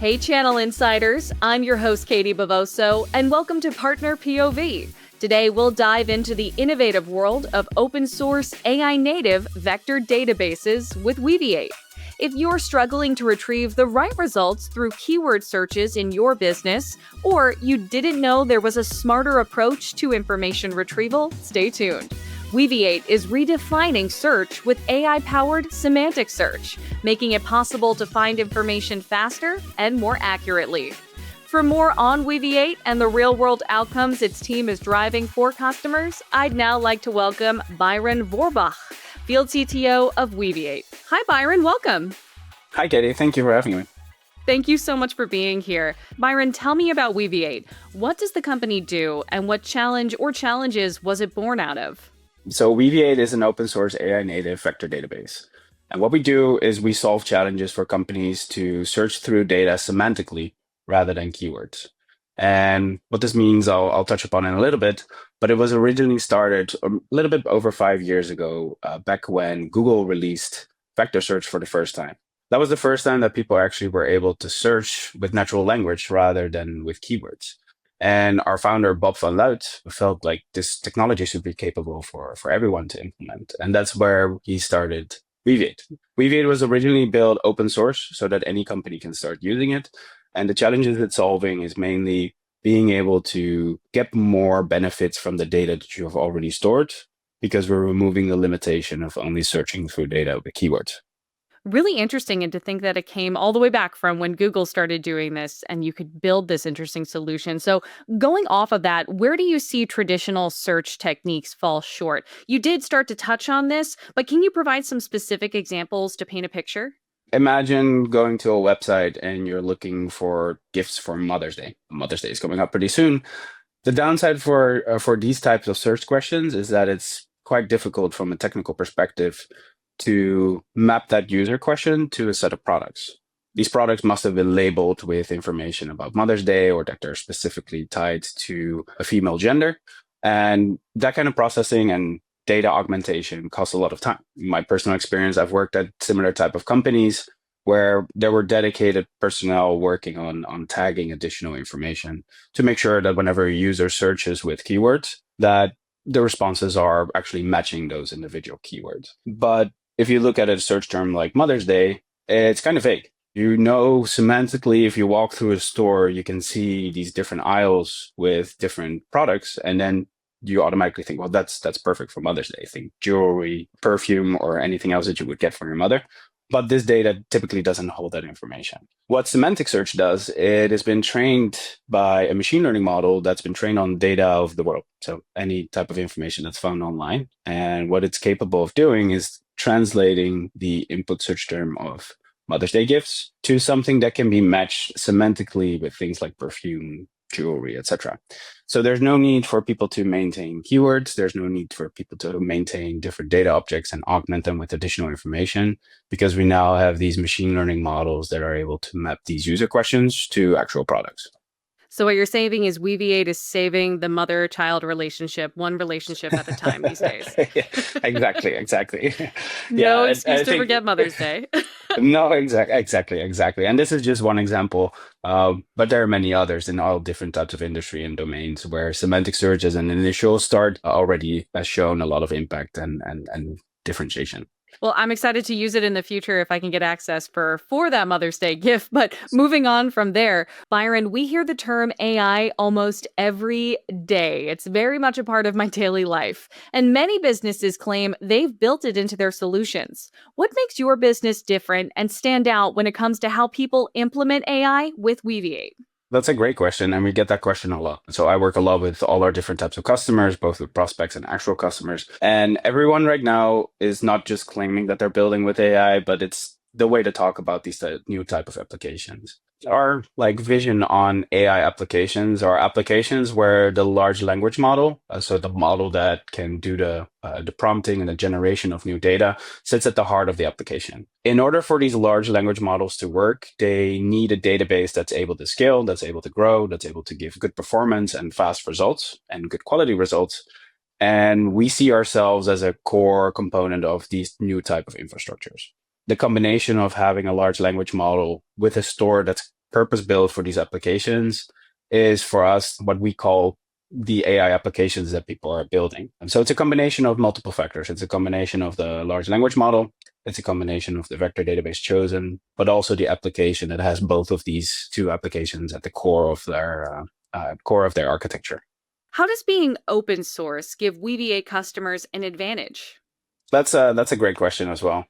Hey, Channel Insiders. I'm your host, Katie Bavoso, and welcome to Partner POV. Today, we'll dive into the innovative world of open-source AI-native vector databases with Weaviate. If you're struggling to retrieve the right results through keyword searches in your business, or you didn't know there was a smarter approach to information retrieval, stay tuned. Weaviate is redefining search with AI-powered semantic search, making it possible to find information faster and more accurately. For more on Weaviate and the real-world outcomes its team is driving for customers, I'd now like to welcome Byron Voorbach, Field CTO of Weaviate. Hi, Byron. Welcome. Hi, Katie. Thank you for having me. Thank you so much for being here. Byron, tell me about Weaviate. What does the company do, and what challenge or challenges was it born out of? So Weaviate is an open source AI native vector database. And what we do is we solve challenges for companies to search through data semantically rather than keywords. And what this means, I'll touch upon in a little bit, but it was originally started a little bit over 5 years ago, back when Google released vector search for the first time. That was the first time that people actually were able to search with natural language rather than with keywords. And our founder, Bob van Luit, felt like this technology should be capable for everyone to implement. And that's where he started Weaviate. Weaviate was originally built open source so that any company can start using it. And the challenges it's solving is mainly being able to get more benefits from the data that you have already stored, because we're removing the limitation of only searching through data with keywords. Really interesting, and to think that it came all the way back from when Google started doing this and you could build this interesting solution. So going off of that, where do you see traditional search techniques fall short? You did start to touch on this, but can you provide some specific examples to paint a picture? Imagine going to a website and you're looking for gifts for Mother's Day. Mother's Day is coming up pretty soon. The downside for these types of search questions is that it's quite difficult from a technical perspective to map that user question to a set of products. These products must have been labeled with information about Mother's Day or that they're specifically tied to a female gender. And that kind of processing and data augmentation costs a lot of time. In my personal experience, I've worked at similar type of companies where there were dedicated personnel working on tagging additional information to make sure that whenever a user searches with keywords, that the responses are actually matching those individual keywords. But if you look at a search term like Mother's Day, it's kind of vague. You know, semantically, if you walk through a store, you can see these different aisles with different products, and then you automatically think, well, that's perfect for Mother's Day. Think jewelry, perfume, or anything else that you would get for your mother. But this data typically doesn't hold that information. What semantic search does, it has been trained by a machine learning model that's been trained on data of the world. So any type of information that's found online. And what it's capable of doing is translating the input search term of Mother's Day gifts to something that can be matched semantically with things like perfume, jewelry, etc. So there's no need for people to maintain keywords. There's no need for people to maintain different data objects and augment them with additional information, because we now have these machine learning models that are able to map these user questions to actual products. So what you're saying is Weaviate is saving the mother-child relationship, one relationship at a time these days. Yeah, exactly. No Yeah, excuse I to think forget Mother's Day. no, exactly. And this is just one example, but there are many others in all different types of industry and domains where semantic search as an initial start already has shown a lot of impact and differentiation. Well, I'm excited to use it in the future if I can get access for that Mother's Day gift. But moving on from there, Byron, we hear the term AI almost every day. It's very much a part of my daily life. And many businesses claim they've built it into their solutions. What makes your business different and stand out when it comes to how people implement AI with Weaviate? That's a great question, and we get that question a lot. So I work a lot with all our different types of customers, both with prospects and actual customers. And everyone right now is not just claiming that they're building with AI, but it's the way to talk about these new type of applications. Our vision on AI applications are applications where the large language model, so the model that can do the prompting and the generation of new data, sits at the heart of the application. In order for these large language models to work, they need a database that's able to scale, that's able to grow, that's able to give good performance and fast results and good quality results. And we see ourselves as a core component of these new type of infrastructures. The combination of having a large language model with a store that's purpose built for these applications is for us what we call the AI applications that people are building. And so it's a combination of multiple factors. It's a combination of the large language model. It's a combination of the vector database chosen, but also the application that has both of these two applications at the core of their architecture. How does being open source give Weaviate customers an advantage? That's a great question as well.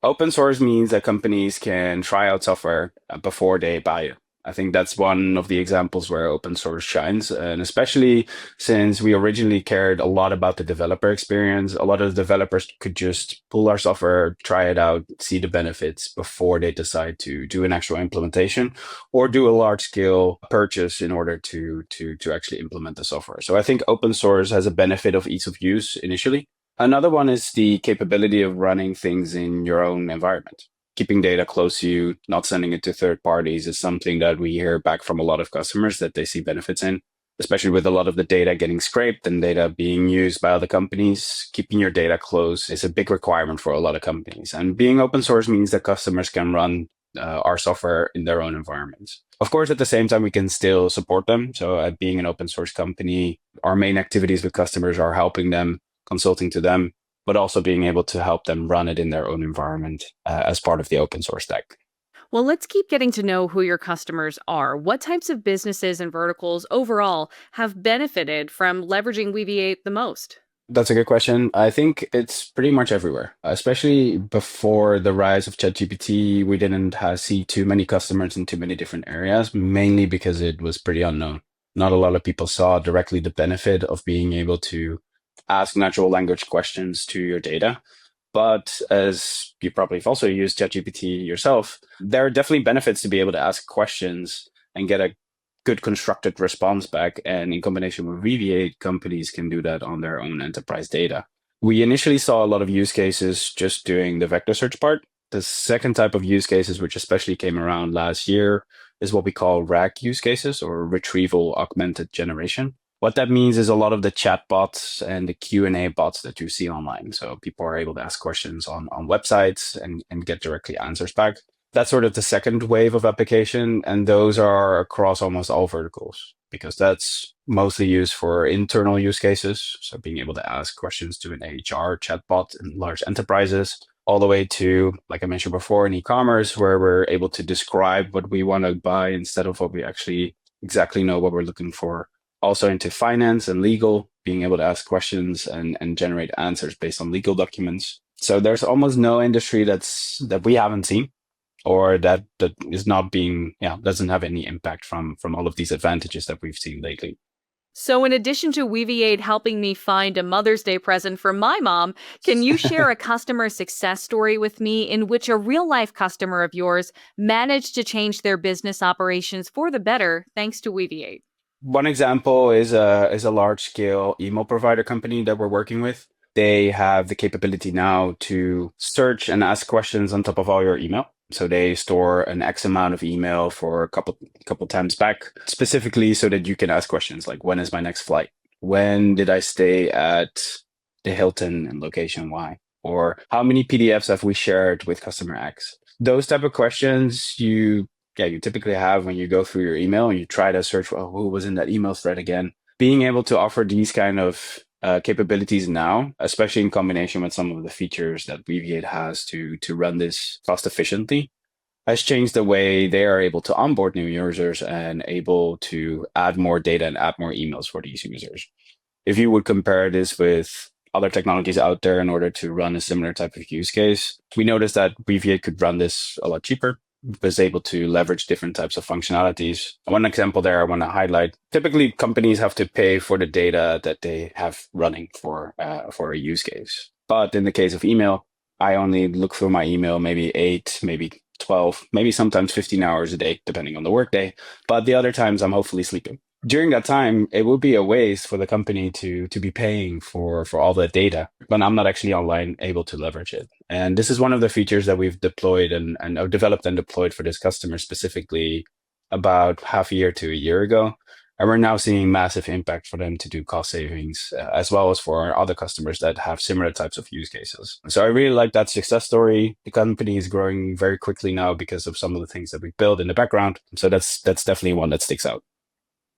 Open source means that companies can try out software before they buy it. I think that's one of the examples where open source shines, and especially since we originally cared a lot about the developer experience, a lot of the developers could just pull our software, try it out, see the benefits before they decide to do an actual implementation or do a large scale purchase in order to actually implement the software. So I think open source has a benefit of ease of use initially. Another one is the capability of running things in your own environment. Keeping data close to you, not sending it to third parties is something that we hear back from a lot of customers that they see benefits in, especially with a lot of the data getting scraped and data being used by other companies. Keeping your data close is a big requirement for a lot of companies. And being open source means that customers can run our software in their own environments. Of course, at the same time, we can still support them. So being an open source company, our main activities with customers are helping them, consulting to them, but also being able to help them run it in their own environment as part of the open source stack. Well, let's keep getting to know who your customers are. What types of businesses and verticals overall have benefited from leveraging Weaviate the most? That's a good question. I think it's pretty much everywhere, especially before the rise of ChatGPT. We didn't see too many customers in too many different areas, mainly because it was pretty unknown. Not a lot of people saw directly the benefit of being able to ask natural language questions to your data. But as you probably have also used ChatGPT yourself, there are definitely benefits to be able to ask questions and get a good constructed response back. And in combination with Weaviate, companies can do that on their own enterprise data. We initially saw a lot of use cases just doing the vector search part. The second type of use cases, which especially came around last year, is what we call RAG use cases, or retrieval augmented generation. What that means is a lot of the chat bots and the Q&A bots that you see online. So people are able to ask questions on websites and get directly answers back. That's sort of the second wave of application, and those are across almost all verticals because that's mostly used for internal use cases. So being able to ask questions to an HR chatbot in large enterprises, all the way to, like I mentioned before, in e-commerce, where we're able to describe what we want to buy instead of what we actually exactly know what we're looking for. Also into finance and legal, being able to ask questions and generate answers based on legal documents. So there's almost no industry that we haven't seen, or that is not being, doesn't have any impact from all of these advantages that we've seen lately. So in addition to Weaviate helping me find a Mother's Day present for my mom, can you share a customer success story with me in which a real-life customer of yours managed to change their business operations for the better thanks to Weaviate? One example is a large-scale email provider company that we're working with. They have the capability now to search and ask questions on top of all your email. So they store an X amount of email for a couple times back, specifically so that you can ask questions like, when is my next flight? When did I stay at the Hilton in location Y? Or how many PDFs have we shared with customer X? Those type of questions you typically have when you go through your email and you try to search, well, who was in that email thread again? Being able to offer these kind of capabilities now, especially in combination with some of the features that Weaviate has to run this cost efficiently, has changed the way they are able to onboard new users and able to add more data and add more emails for these users. If you would compare this with other technologies out there in order to run a similar type of use case, we noticed that Weaviate could run this a lot cheaper, was able to leverage different types of functionalities. One example there I want to highlight, typically companies have to pay for the data that they have running for a use case. But in the case of email, I only look through my email maybe 8, maybe 12, maybe sometimes 15 hours a day, depending on the workday. But the other times I'm hopefully sleeping. During that time, it would be a waste for the company to be paying for all that data, but I'm not actually online able to leverage it. And this is one of the features that we've deployed and developed and deployed for this customer specifically about half a year to a year ago. And we're now seeing massive impact for them to do cost savings, as well as for our other customers that have similar types of use cases. So I really like that success story. The company is growing very quickly now because of some of the things that we built in the background. So that's definitely one that sticks out.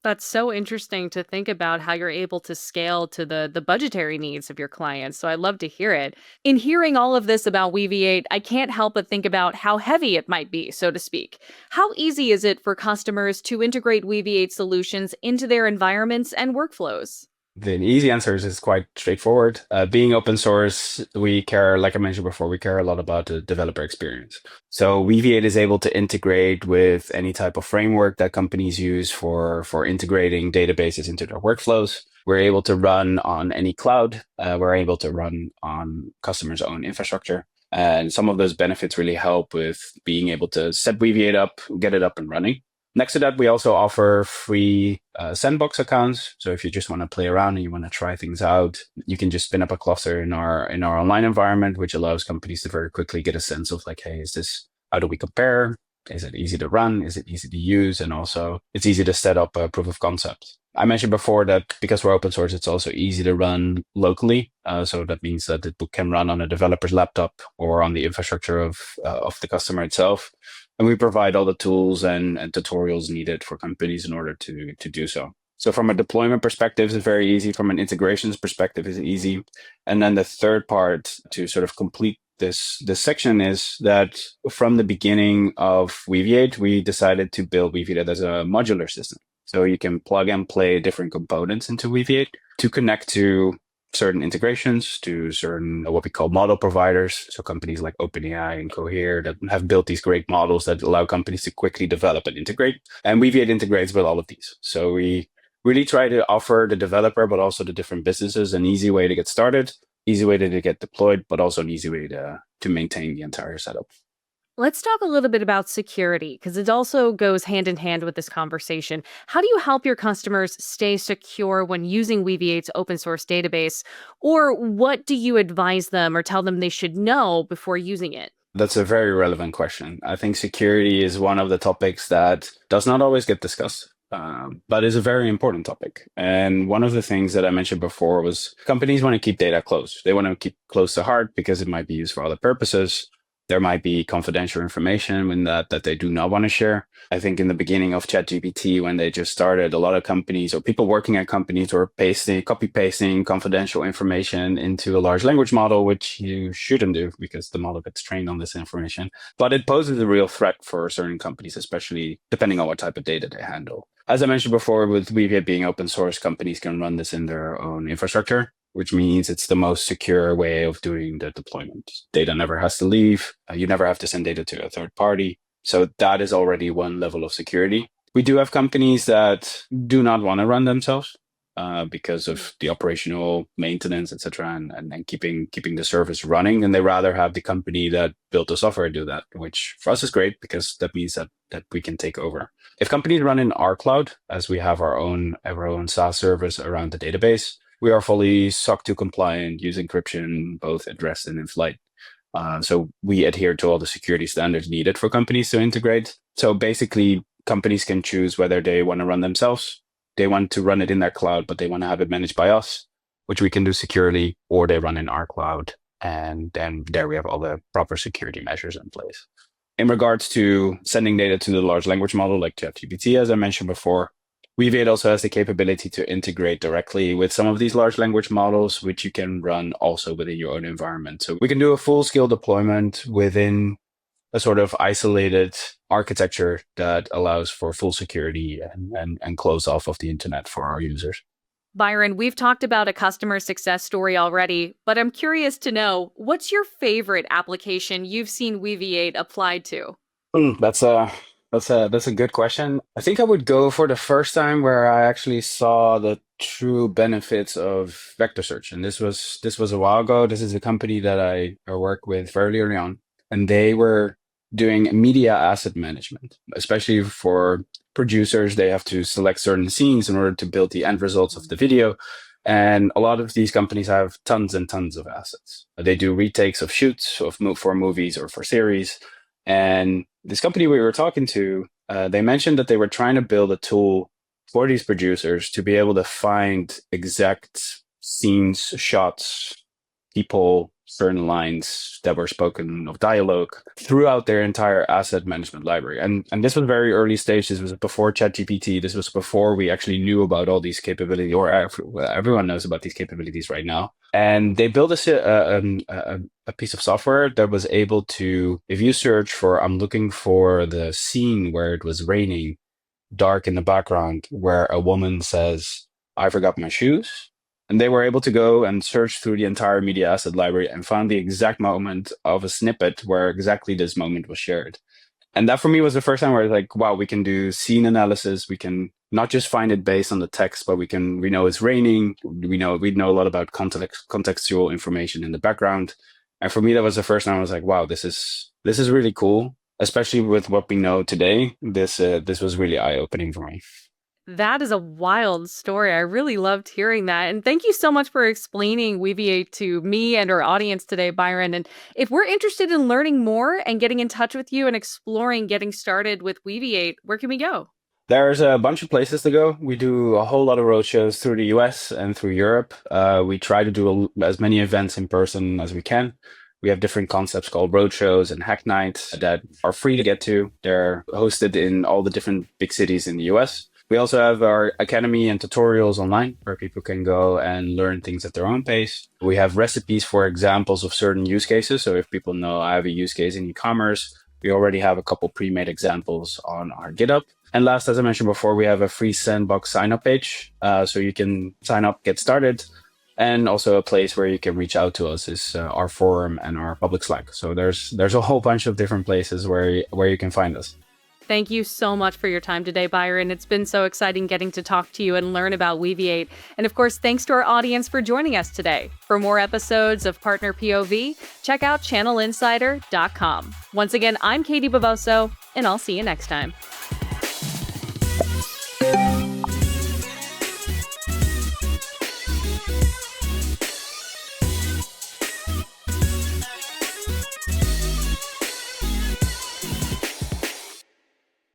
That's so interesting to think about how you're able to scale to the budgetary needs of your clients. So I love to hear it. In hearing all of this about Weaviate, I can't help but think about how heavy it might be, so to speak. How easy is it for customers to integrate Weaviate solutions into their environments and workflows? The easy answer is quite straightforward. Being open source, we care, like I mentioned before, we care a lot about the developer experience. So Weaviate is able to integrate with any type of framework that companies use for integrating databases into their workflows. We're able to run on any cloud. We're able to run on customers' own infrastructure. And some of those benefits really help with being able to set Weaviate up, get it up and running. Next to that, we also offer free sandbox accounts. So if you just want to play around and you want to try things out, you can just spin up a cluster in our online environment, which allows companies to very quickly get a sense of like, hey, how do we compare? Is it easy to run? Is it easy to use? And also, it's easy to set up a proof of concept. I mentioned before that because we're open source, it's also easy to run locally. So that means that it can run on a developer's laptop or on the infrastructure of the customer itself. And we provide all the tools and tutorials needed for companies in order to do so. So from a deployment perspective, it's very easy. From an integrations perspective, it's easy. And then the third part to sort of complete this section is that from the beginning of Weaviate, we decided to build Weaviate as a modular system. So you can plug and play different components into Weaviate to connect to certain integrations, to certain what we call model providers. So companies like OpenAI and Cohere that have built these great models that allow companies to quickly develop and integrate. And Weaviate integrates with all of these. So we really try to offer the developer, but also the different businesses, an easy way to get started, easy way to get deployed, but also an easy way to maintain the entire setup. Let's talk a little bit about security because it also goes hand in hand with this conversation. How do you help your customers stay secure when using Weaviate's open source database? Or what do you advise them or tell them they should know before using it? That's a very relevant question. I think security is one of the topics that does not always get discussed. But is a very important topic. And one of the things that I mentioned before was companies want to keep data close. They want to keep close to heart because it might be used for other purposes. There might be confidential information in that they do not want to share. I think in the beginning of ChatGPT, when they just started, a lot of companies or people working at companies were copy pasting confidential information into a large language model, which you shouldn't do because the model gets trained on this information. But it poses a real threat for certain companies, especially depending on what type of data they handle. As I mentioned before, with Weaviate being open source, companies can run this in their own infrastructure, which means it's the most secure way of doing the deployment. Data never has to leave. You never have to send data to a third party. So that is already one level of security. We do have companies that do not want to run themselves because of the operational maintenance, et cetera, and keeping the service running. And they rather have the company that built the software do that, which for us is great because that means that we can take over. If companies run in our cloud, as we have our own SaaS service around the database, we are fully SOC 2 compliant, use encryption, both at rest and in flight. So we adhere to all the security standards needed for companies to integrate. So basically, companies can choose whether they want to run themselves, they want to run it in their cloud, but they want to have it managed by us, which we can do securely, or they run in our cloud. And then there we have all the proper security measures in place. In regards to sending data to the large language model like ChatGPT, as I mentioned before, Weaviate also has the capability to integrate directly with some of these large language models, which you can run also within your own environment. So we can do a full-scale deployment within a sort of isolated architecture that allows for full security and close off of the internet for our users. Byron, we've talked about a customer success story already, but I'm curious to know, what's your favorite application you've seen Weaviate applied to? That's a good question. I think I would go for the first time where I actually saw the true benefits of vector search. And this was a while ago. This is a company that I work with very early on, and they were doing media asset management, especially for producers. They have to select certain scenes in order to build the end results of the video. And a lot of these companies have tons and tons of assets. They do retakes of shoots for movies or for series. And this company we were talking to, they mentioned that they were trying to build a tool for these producers to be able to find exact scenes, shots, people, certain lines that were spoken of dialogue throughout their entire asset management library. And this was very early stage. This was before ChatGPT. This was before we actually knew about all these capabilities, or everyone knows about these capabilities right now. And they built a piece of software that was able to, if you search for, I'm looking for the scene where it was raining, dark in the background, where a woman says, "I forgot my shoes." And they were able to go and search through the entire media asset library and found the exact moment of a snippet where exactly this moment was shared. And that for me was the first time where I was like, wow, we can do scene analysis. We can not just find it based on the text, but we know it's raining. We know a lot about contextual information in the background. And for me, that was the first time I was like, wow, this is really cool. Especially with what we know today, this was really eye-opening for me. That is a wild story. I really loved hearing that. And thank you so much for explaining Weaviate to me and our audience today, Byron. And if we're interested in learning more and getting in touch with you and exploring getting started with Weaviate, where can we go? There's a bunch of places to go. We do a whole lot of roadshows through the US and through Europe. We try to do as many events in person as we can. We have different concepts called roadshows and hack nights that are free to get to. They're hosted in all the different big cities in the US. We also have our academy and tutorials online where people can go and learn things at their own pace. We have recipes for examples of certain use cases. So if people know I have a use case in e-commerce, we already have a couple pre-made examples on our GitHub. And last, as I mentioned before, we have a free sandbox sign-up page. So you can sign up, get started. And also a place where you can reach out to us is our forum and our public Slack. So there's a whole bunch of different places where you can find us. Thank you so much for your time today, Byron. It's been so exciting getting to talk to you and learn about Weaviate. And of course, thanks to our audience for joining us today. For more episodes of Partner POV, check out channelinsider.com. Once again, I'm Katie Bavoso, and I'll see you next time.